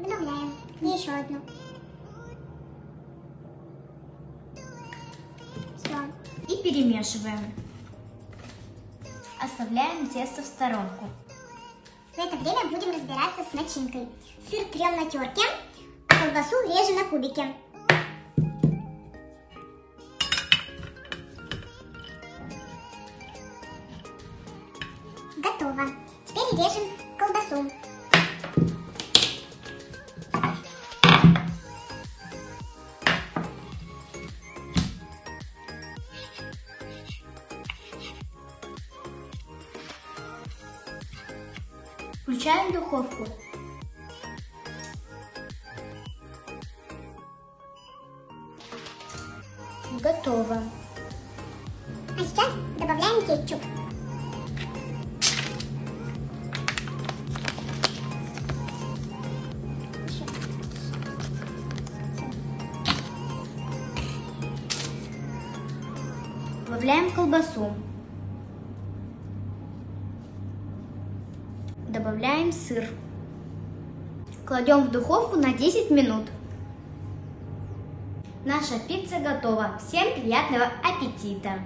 Добавляем. И еще одну. Все. И перемешиваем. Оставляем тесто в сторонку. В это время будем разбираться с начинкой. Сыр трем на терке, а колбасу режем на кубики. Готово. Теперь режем колбасу. Включаем духовку. Готово. А сейчас добавляем кетчуп. Добавляем колбасу. Добавляем сыр. Кладем в духовку на 10 минут. Наша пицца готова. Всем приятного аппетита!